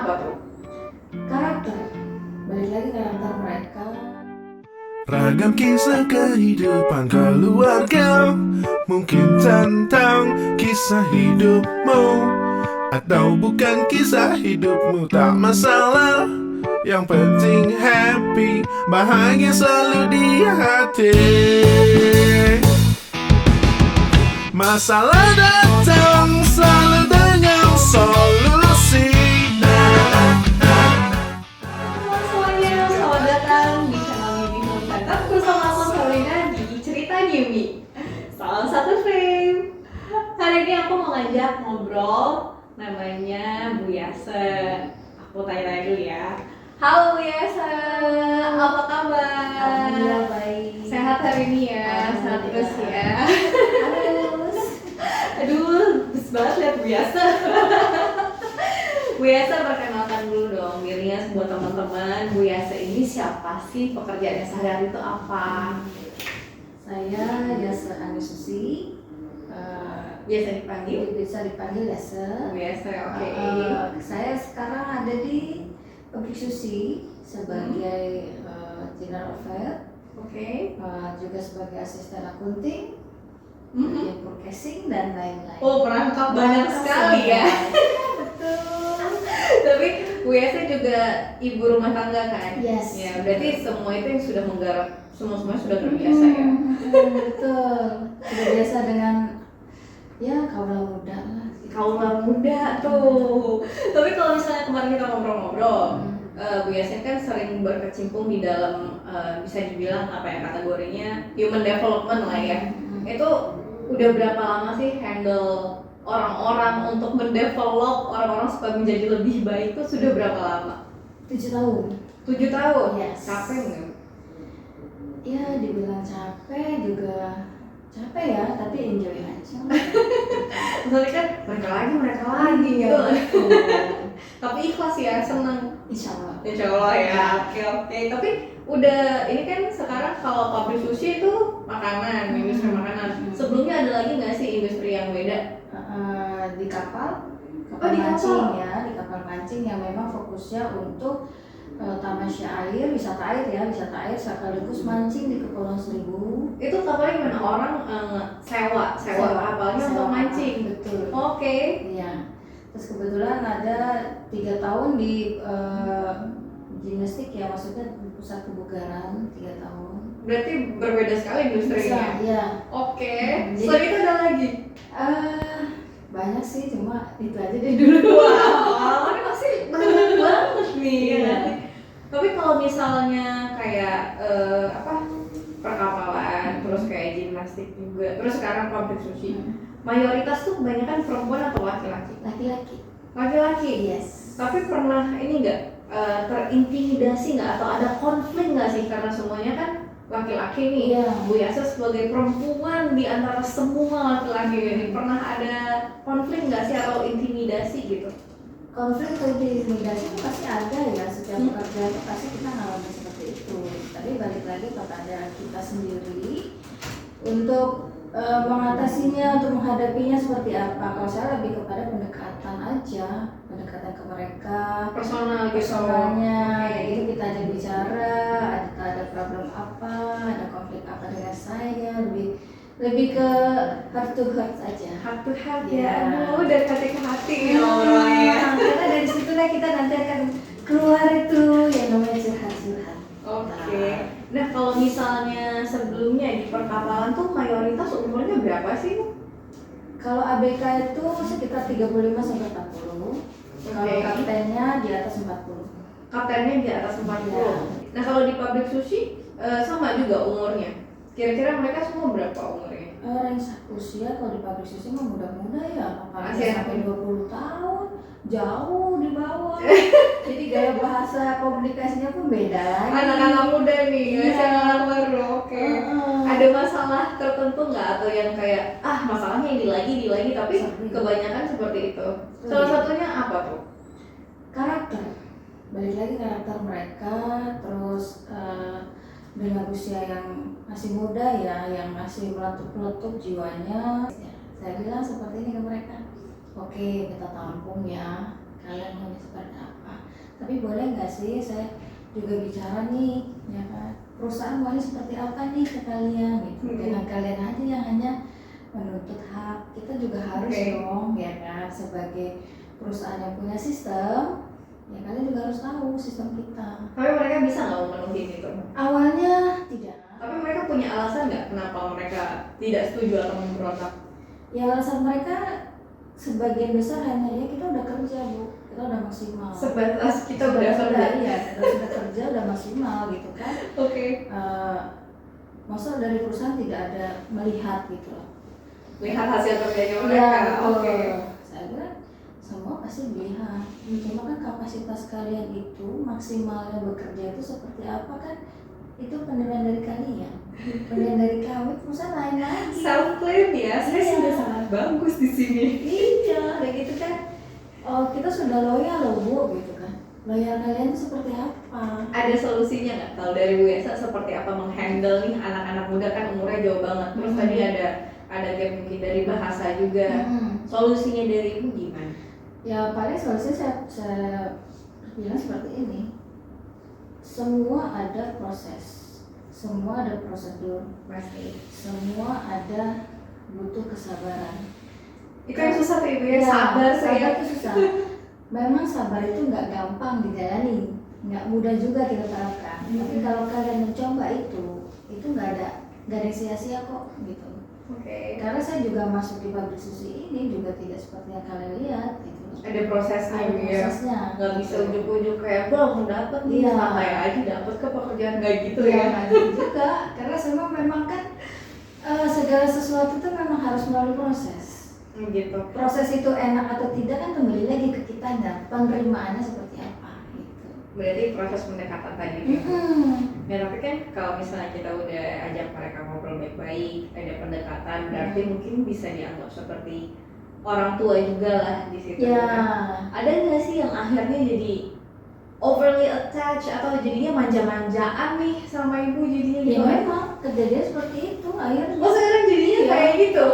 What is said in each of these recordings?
apa tuh? Karakter, balik lagi karakter mereka. Ragam kisah kehidupan keluarga, mungkin tentang kisah hidupmu, atau bukan kisah hidupmu, tak masalah. Yang penting happy, bahagia selalu di hati. Masalah datang selalu dengan solusi. Halo semuanya, selamat datang di channel Yumi Film Center bersama aku Sabrina di Cerita Yumi. Salam satu frame. Hari ini aku mau ngajak ngobrol, namanya Bu Yase. Aku tanya-tanya dulu ya. Halo Bu Yase, apa kabar? Alhamdulillah baik. Sehat hari ini ya, sehat terus ya. Terus, Aduh, bes banget lihat Bu Yase. Bu Yase perkenalkan dulu dong dirinya buat teman-teman. Bu Yase ini siapa sih? Pekerjaannya sehari-hari itu apa? saya Yase Anususi, Biasa dipanggil bisa dipanggil Yase. Bu Yase, oke. Saya sekarang ada di Pabrik Susi sebagai General Affair, Oke. juga sebagai asisten akunting, Mhm. bagian forecasting dan lain-lain. Oh, perangkap banyak sekali ya. Betul. Tapi Bu Yase juga ibu rumah tangga kan? Yes. Ya, berarti semua itu yang sudah menggarap, semuanya sudah terbiasa ya. Betul. Sudah biasa dengan ya kaula muda lah. Kaula muda tuh. Tapi kalau misalnya kemarin kita ngobrol-ngobrol, Bu Yase kan sering berkecimpung di dalam bisa dibilang apa ya kategorinya human development lah ya. Itu udah berapa lama sih handle orang-orang untuk mendevelop orang-orang supaya menjadi lebih baik itu sudah berapa lama? 7 tahun. 7 tahun? Yes. Capek nggak? Ya dibilang capek juga capek ya, tapi enjoy aja. Soalnya kan mereka lagi ya. Betul. Tapi ikhlas ya, senang. Insya Allah. Insya Allah ya, oke. Tapi udah ini kan sekarang kalau pabrik sushi itu makanan, industri makanan. Sebelumnya ada lagi nggak sih industri yang beda? Di kapal Oh, di mancing kapal. ya, di kapal mancing yang memang fokusnya untuk tamasya air, wisata air sekaligus mancing di Kepulauan Seribu. Itu kapalnya gimana? Orang sewa kapalnya untuk Sewa. mancing. Betul. Oke. Iya. Terus kebetulan ada 3 tahun di gimnastik ya, maksudnya di pusat kebugaran 3 tahun. Berarti berbeda sekali industrinya. Iya. Oke. Jadi- Selain itu ada lagi. Banyak sih, cuma itu aja deh dulu. Wow, ini pasti banyak banget nih. Iya. Ya. Tapi kalau misalnya kayak perkapalan, terus kayak gimnastik juga, terus sekarang pabrik sushi, mayoritas tuh kebanyakan perempuan atau laki-laki? Laki-laki. Laki-laki. Yes. Tapi pernah ini nggak terintimidasi nggak atau ada konflik nggak sih karena semuanya kan laki-laki nih? Iya. Bu Yase sebagai perempuan di antara semua laki-laki ini pernah ada konflik nggak sih atau intimidasi gitu? Konflik atau intimidasi itu pasti ada ya, setiap pekerjaan itu pasti kita ngalamin seperti itu. Tapi balik lagi kepada kita sendiri untuk mengatasinya, untuk menghadapinya seperti apa. Kalau saya lebih kepada pendekatan aja, pendekatan ke mereka, Personal gitu. personalnya, Oke. kayak gitu kita ajak bicara, ada problem apa, ada konflik apa dengan saya, lebih ke heart to heart aja. Heart to heart Iya. ya, aduh dari hati ke hati nih ngobrolnya. Karena dari situlah kita nanti akan keluar itu yang namanya curhat-curhat. Oke. Nah kalau misalnya sebelumnya di perkapalan tuh mayoritas umurnya berapa sih? Kalau ABK itu sekitar 35 sampai 40. Kalau Oke. kaptennya di atas 40. Kaptennya di atas 40. Iya. Nah kalau di pabrik sushi sama juga umurnya. Kira-kira mereka semua berapa umurnya? Range usia kalau di pabrik sushi mah muda-muda ya, apalagi Masih sampai 20 tahun, jauh di bawah. Jadi gaya bahasa komunikasinya pun beda lagi. Anak-anak muda nih, Iya. masih anak baru, oke. Heeh. Ada masalah tertentu nggak atau yang kayak masalahnya ini lagi tapi Sering. kebanyakan seperti itu. Sering. Salah satunya apa tuh? Karakter, balik lagi karakter mereka, terus dengan usia yang masih muda ya, yang masih meletup-meletup jiwanya. Saya bilang seperti ini ke mereka, oke kita tampung ya, kalian maunya seperti apa. Tapi boleh nggak sih saya juga bicara nih, ya kan, perusahaan maunya seperti apa nih ke kalian gitu. Dengan kalian aja yang hanya menuntut hak, kita juga harus dong, ya kan, sebagai perusahaan yang punya sistem, ya kalian juga harus tahu sistem kita. Tapi mereka bisa nggak memenuhi itu? Awalnya tidak. Tapi mereka punya alasan nggak kenapa mereka tidak setuju atau memberontak? Ya alasan mereka sebagian besar hanya ya kita udah kerja bu, kita udah maksimal. Sebatas kita udah iya, kita sudah kerja udah maksimal gitu kan. Oke. Masa dari perusahaan tidak ada melihat gitu loh. Lihat hasil kerjanya Iya, mereka. Oke. Saya kira semua pasti melihat. Cuma kan kapasitas kalian itu maksimalnya bekerja itu seperti apa kan? Itu penilaian dari kalian, penilaian dari kami, perusahaan lain lagi. Self claim ya, saya Iya. sudah sangat bagus di sini. Iya, kayak gitu kan. Oh, kita sudah loyal loh bu, gitu kan. Loyal kalian itu seperti apa? Ada solusinya nggak? Kalau dari Bu Esa seperti apa menghandle nih anak-anak muda kan umurnya jauh banget. Terus tadi ada gap mungkin dari bahasa juga. Solusinya dari Ibu gimana? Ya paling solusinya saya bilang seperti ini. Semua ada proses, semua ada prosedur, Pasti. semua ada butuh kesabaran. Itu yang susah tuh Ibu ya, Ya, sabar sabar saya. itu susah. Memang sabar itu nggak gampang dijalani, nggak mudah juga kita terapkan. Tapi kalau kalian mencoba itu nggak ada sia-sia kok gitu. Oke. Karena saya juga masuk di pabrik susu ini juga tidak seperti yang kalian lihat gitu. Ada prosesnya Ada Ibu ya. prosesnya. Nggak bisa ujuk-ujuk kayak gue langsung dapet nih, Iya. santai aja dapet ke pekerjaan nggak gitu Iya, ya. nggak gitu juga. Karena semua memang kan segala sesuatu itu memang harus melalui proses. Gitu. Proses itu enak atau tidak kan kembali lagi ke kitanya, penerimaannya seperti apa gitu. Berarti proses pendekatan tadi. Ya tapi kan kalau misalnya kita udah ajak mereka ngobrol baik-baik, ada pendekatan, berarti mungkin bisa dianggap seperti orang tua juga lah di situ. Ya, Kan? Ada nggak sih yang akhirnya jadi overly attached atau jadinya manja-manjaan nih sama ibu jadinya ya gitu? memang kejadian seperti itu akhirnya. Oh sekarang jadinya Iya. kayak gitu?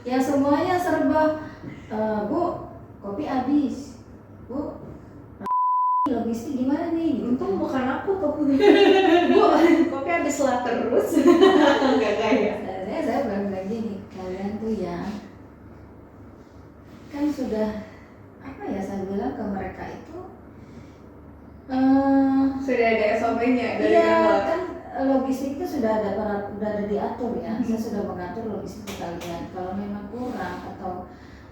Ya semuanya serba, bu, kopi habis, bu, logistik gimana nih? Gitu. Untung bukan aku tuh. Bu, kopi habis lah terus. Enggak kayak. Saya bilang gini, kalian tuh ya kan sudah apa ya saya bilang ke mereka itu Sudah ada SOP-nya dari iya kantor. kan logistik itu sudah ada diatur ya. Saya sudah mengatur logistik kalian. Kalau memang kurang atau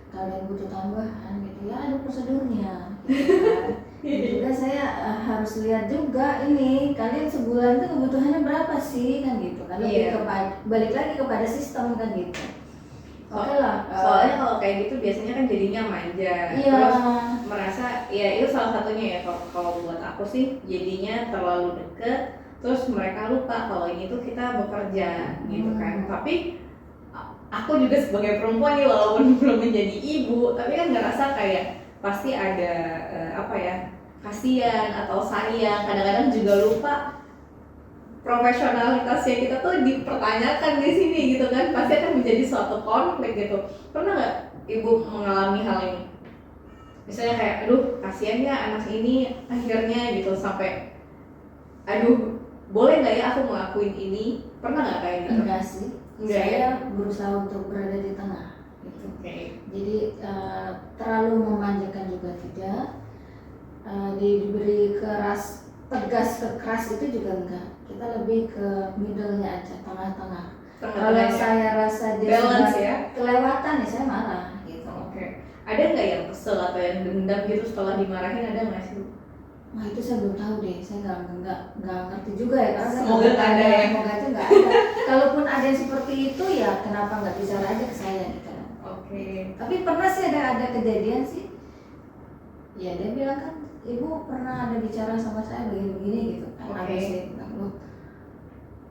kalian butuh tambahan gitu ya ada prosedurnya. Gitu kan. Dan juga saya harus lihat juga ini kalian sebulan itu kebutuhannya berapa sih kan gitu kan. Lebih balik lagi kepada sistem kan gitu. Oke lah. Soalnya kalau kayak gitu biasanya kan jadinya manja. Iya. Terus merasa ya itu salah satunya ya kalau buat aku sih jadinya terlalu deket. Terus mereka lupa kalau ini tuh kita bekerja gitu kan. Tapi aku juga sebagai perempuan nih walaupun belum menjadi ibu, tapi kan ngerasa kayak pasti ada kasihan atau sayang. Kadang-kadang juga lupa profesionalitasnya kita tuh dipertanyakan di sini gitu kan, pasti akan menjadi suatu konflik gitu. Pernah nggak ibu mengalami hal ini? Misalnya kayak, aduh kasihan ya anak ini akhirnya gitu sampai, aduh boleh nggak ya aku ngelakuin ini? Pernah nggak kayak gitu? Enggak sih. Enggak Saya ya? berusaha untuk berada di tengah. Gitu. Oke. Jadi terlalu memanjakan juga tidak. Diberi tegas ke keras itu juga enggak. Kita lebih ke middle-nya aja, tengah-tengah. Kalau saya rasa dia balance sudah ya. kelewatan ya saya marah gitu. Oke. Ada nggak yang kesel atau yang dendam gitu setelah dimarahin, ada nggak sih? Wah itu saya belum tahu deh, saya nggak ngerti juga ya karena Semoga saya nggak ada ya. semoga aja nggak ada. Kalaupun ada yang seperti itu ya kenapa nggak bicara aja ke saya gitu. Oke. Tapi pernah sih ada kejadian sih. Ya dia bilang kan, ibu pernah ada bicara sama saya begini-begini gitu kan. Oke. Ada saya bilang loh.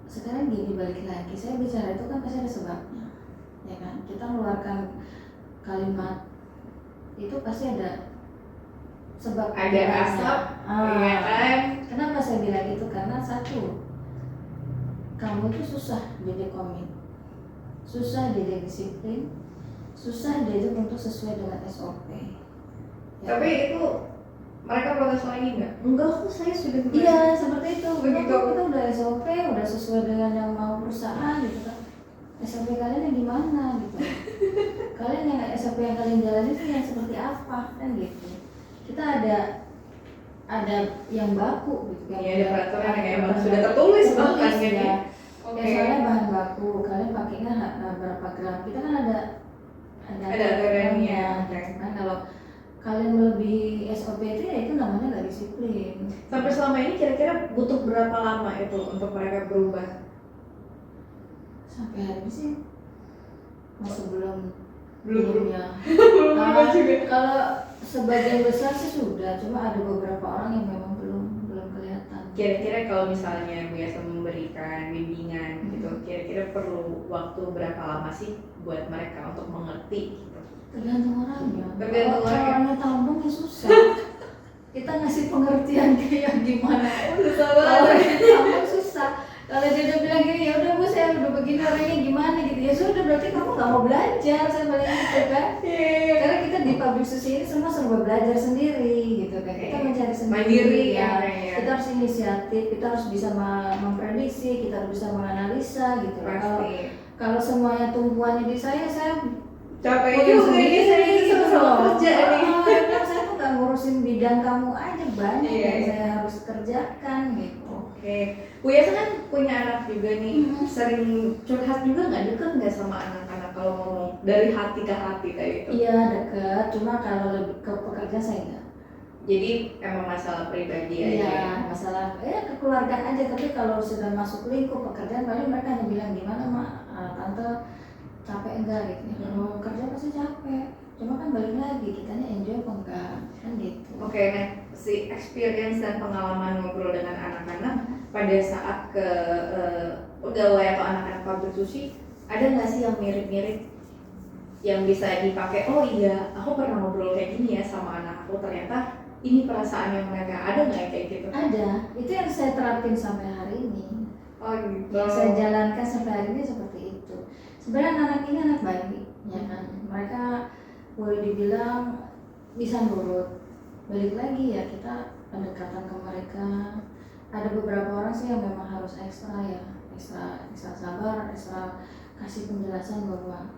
Sekarang gini balik lagi, saya bicara itu kan pasti ada sebabnya, ya kan? Kita mengeluarkan kalimat itu pasti ada sebab. Ada asap, iya kan? Kenapa saya bilang itu? Karena satu, kamu itu susah jadi komit, susah jadi disiplin, susah diajak untuk sesuai dengan SOP, Tapi itu mereka protes lagi nggak? Enggak kok, saya sudah beres. Iya seperti itu. Begitu. Kita udah SOP, udah sesuai dengan yang mau perusahaan gitu kan. SOP kalian yang gimana gitu. Kalian yang SOP yang kalian jalani itu yang seperti apa kan gitu. Kita ada yang baku gitu kan. Iya, ada peraturan yang emang sudah tertulis bahkan kan ya. Ya soalnya bahan baku kalian pakainya berapa gram. Kita kan ada aturannya. kan kalau kalian melebihi SOP itu ya itu namanya nggak disiplin. Sampai selama ini kira-kira butuh berapa lama itu untuk mereka berubah? Sampai hari ini sih masih belum Belum. ya. Belum berubah juga. Kalau sebagian besar sih sudah, cuma ada beberapa orang yang memang belum kelihatan. Kira-kira kalau misalnya biasa memberikan bimbingan gitu, kira-kira perlu waktu berapa lama sih buat mereka untuk mengerti gitu? Tergantung orangnya. Tergantung Kalau orangnya. orangnya tambang ya susah. Kita ngasih pengertian kayak gimana? Susah Kalau banget. orangnya tambang susah. Kalau dia udah bilang gini, ya udah bu saya udah begini orangnya gimana gitu ya sudah berarti kamu nggak mau belajar saya paling gitu kan. Iya. Karena kita di public susi ini semua serba belajar sendiri gitu kan. Kita mencari sendiri. Mandiri ya. ya. Kita harus inisiatif, kita harus bisa memprediksi, kita harus bisa menganalisa gitu. Pasti. Kalau semuanya tumpuannya di saya Capek juga ini saya ini sama-sama kerja nih. Saya tuh nggak ngurusin bidang kamu aja banyak Iya, yang iya. saya harus kerjakan gitu. Oke, Bu Yasa kan punya anak juga nih, sering curhat juga nggak, deket nggak sama anak-anak kalau ngomong dari hati ke hati kayak gitu? Iya dekat, cuma kalau lebih ke pekerja saya enggak. Jadi emang masalah pribadi aja. Iya masalah kekeluargaan aja, tapi kalau sudah masuk lingkup pekerjaan paling mereka hanya bilang gimana mak, tante capek enggak gitu. Kalau kerja pasti capek, cuma kan balik lagi kitanya enjoy apa enggak kan gitu. Oke, nah si experience dan pengalaman ngobrol dengan anak-anak pada saat ke pegawai atau anak-anak pabrik sushi, ada nggak sih yang mirip-mirip yang bisa dipakai? Oh iya, aku pernah ngobrol kayak gini ya sama anak aku, ternyata ini perasaan yang mereka, ada nggak kayak gitu? Ada, itu yang saya terapin sampai hari ini. Oh gitu. Yang saya jalankan sampai hari ini seperti itu. Sebenarnya anak ini anak baik, ya kan. Mereka boleh dibilang bisa nurut. Balik lagi ya kita pendekatan ke mereka. Ada beberapa orang sih yang memang harus ekstra ya, ekstra sabar, ekstra kasih penjelasan bahwa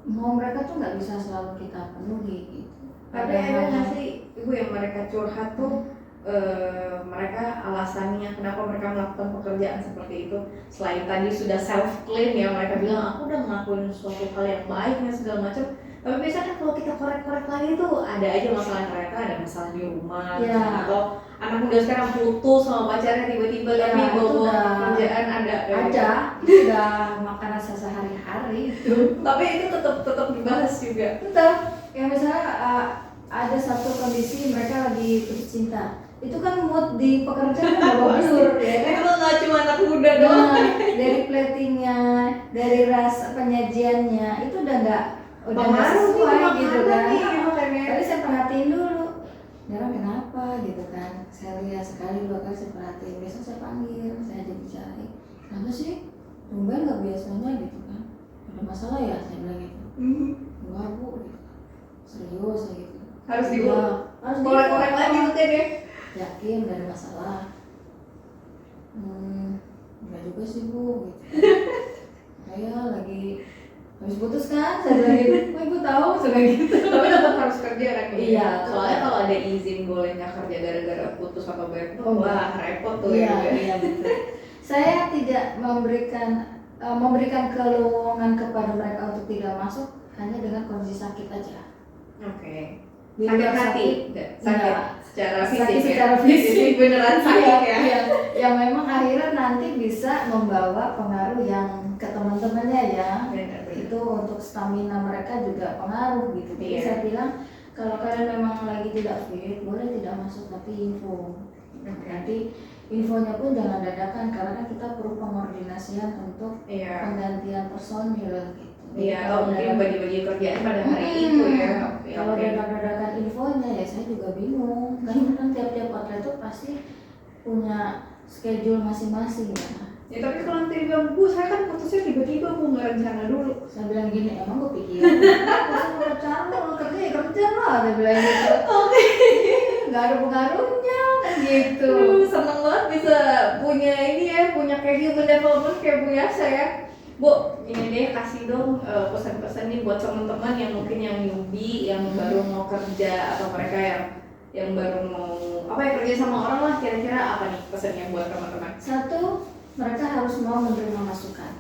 mau mereka tuh nggak bisa selalu kita penuhi gitu. Tapi ada nggak sih ibu yang mereka curhat tuh mereka alasannya kenapa mereka melakukan pekerjaan seperti itu, selain tadi sudah self claim ya, mereka bilang aku udah ngelakuin suatu hal yang baik dan segala macam, tapi biasanya kan kalau kita korek-korek lagi tuh ada aja masalah, ternyata ada masalah di rumah Ya. atau anak muda sekarang putus sama pacarnya tiba-tiba Ya, tapi itu bawa udah- kerjaan ada itu udah makanan sehari-hari itu. tapi itu tetap dibahas juga. Tetap ya misalnya ada satu kondisi mereka lagi putus cinta, itu kan mood di pekerjaan kan blur ya kan. Itu nggak cuma anak muda doang. Nah, dari platingnya, dari rasa penyajiannya itu udah nggak sesuai gitu kan. Tapi saya perhatiin dulu, dia orang kenapa gitu kan. Saya lihat sekali dua kali saya perhatiin, besok saya panggil, saya ajak bicara. Kenapa sih? Tumben nggak biasanya gitu kan. Ada masalah ya? Saya bilang gitu. Enggak bu, gitu. Serius saya gitu. Harus Iya, dibuat harus korek-korek lagi tuh deh. Yakin gak ada masalah? Enggak juga sih bu gitu. Saya lagi habis putus kan, saya bilang gitu. Kok ibu tahu? Saya bilang gitu. Tapi tetap harus kerja kan? Iya. Soalnya kalau ada izin boleh nggak kerja gara-gara putus atau break, Oh, wah repot tuh Iya, ya. iya betul. Saya tidak memberikan kelowongan kepada mereka untuk tidak masuk hanya dengan kondisi sakit aja. Oke. Di Sakit luar hati, enggak? Sakit Enggak. secara Sakit fisik ya? secara fisik. Beneran sakit Iya, ya? iya. Yang memang akhirnya nanti bisa membawa pengaruh yang ke teman-temannya ya. Benar. Itu untuk stamina mereka juga pengaruh gitu. Jadi Iya. saya bilang kalau kalian memang lagi tidak fit, boleh tidak masuk tapi info. Nanti infonya pun jangan dadakan karena kan kita perlu pengordinasian untuk Iya. penggantian personil gitu. Iya, atau mungkin bagi-bagi kerjaan pada hari itu ya. Oke, Kalau oke. dadak-dadakan infonya ya saya juga bingung. Kan tiap-tiap outlet itu pasti punya schedule masing-masing ya. Ya tapi kalau nanti bilang, Bu saya kan putusnya tiba-tiba, Bu nggak rencana dulu. Saya bilang gini, emang gue pikirin aku sama pacar lo kerja ya kerja lah dia bilang gitu. Oke. Nggak ada pengaruhnya kan gitu. Seneng banget bisa punya ini ya, punya kayak human development kayak Bu Yasa ya. Bu, ini deh kasih dong pesan-pesan nih buat teman-teman yang mungkin yang newbie, yang baru mau kerja atau mereka yang baru mau apa ya kerja sama orang lah, kira-kira apa nih pesannya buat teman-teman? Satu, mereka harus mau menerima masukan.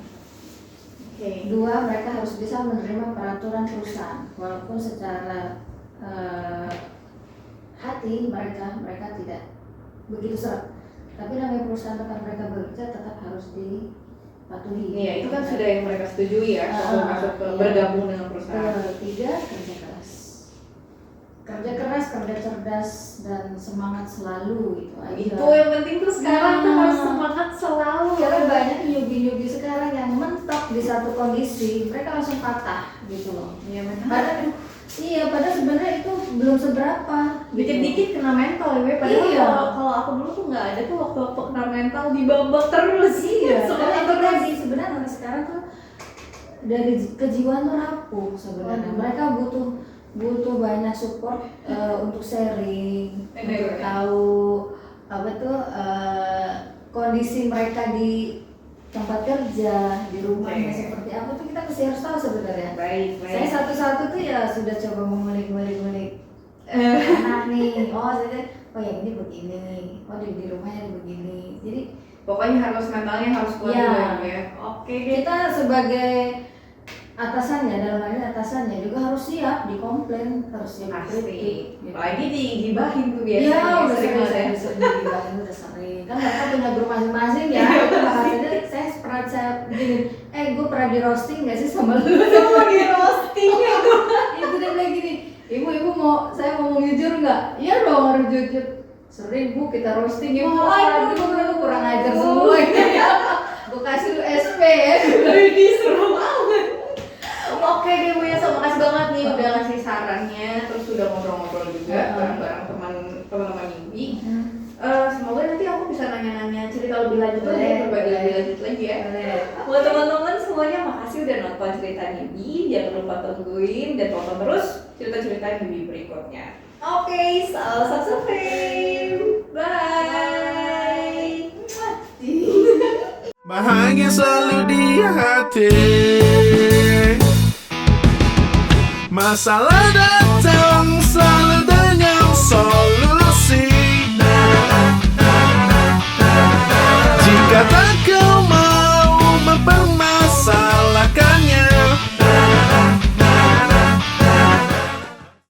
Oke. Dua, mereka harus bisa menerima peraturan perusahaan, walaupun secara hati mereka tidak begitu seret. Tapi namanya perusahaan tempat mereka bekerja tetap harus dipatuhi. Iya, itu kan sudah yang mereka setujui ya, kalau masuk ke iya. bergabung dengan perusahaan. Ketiga, kerja keras. Kerja keras, kerja cerdas, dan semangat selalu itu aja. Itu yang penting tuh sekarang tuh harus semangat selalu. Karena banyak newbie sekarang yang mentok di satu kondisi, mereka langsung patah gitu loh. Iya, Padahal sebenarnya itu belum seberapa. dikit-dikit kena mental ya, padahal Iya. kalau aku dulu tuh nggak ada tuh waktu-waktu kena mental dibabak terus. Iya, Semangat karena itu terus. tadi sebenarnya anak sekarang tuh dari kejiwaan tuh rapuh sebenarnya. Waduh. Mereka butuh banyak support untuk sharing, Bener, untuk bener. tahu apa tuh kondisi mereka di tempat kerja, di rumahnya Oke. seperti apa tuh kita mesti harus tahu sebenarnya. Baik, Saya satu-satu tuh ya sudah coba mengulik-ngulik anak nih, oh yang ini begini, oh di rumahnya begini. Jadi pokoknya harus mentalnya harus kuat Iya. dulu ya. Oke deh. kita sebagai atasannya, dalam hal ini atasannya juga harus siap dikomplain, harus siap Pasti. dikritik. Gitu. Apalagi digibahin tuh Iya, biasanya. udah sering sering banget ya. digibahin, udah sering. Kan mereka punya grup masing-masing ya. Itu bahasanya saya begini, gue pernah di roasting nggak sih sama lu? Semua di roasting ya. Itu dia bilang gini, ibu saya ngomong jujur nggak? Iya dong harus jujur. Sering Bu kita roasting ibu. Waduh. Aduh, kurang ajar semua ini. Gue kasih lu SP ya. Ini seru banget. Oke deh Bu Yasa, makasih banget nih udah ngasih sarannya, terus udah ngobrol-ngobrol juga bareng-bareng teman-teman newbie. Semoga nanti aku bisa nanya-nanya cerita lebih lanjut lagi, Boleh, berbagi boleh. lebih lanjut lagi ya. Boleh. Buat teman-teman semuanya, makasih udah nonton cerita newbie. Jangan lupa tungguin dan tonton terus cerita-cerita newbie berikutnya. Oke, salam subscribe. Bye. Bahagia selalu di hati. Masalah datang selalu dengan solusi. Jika tak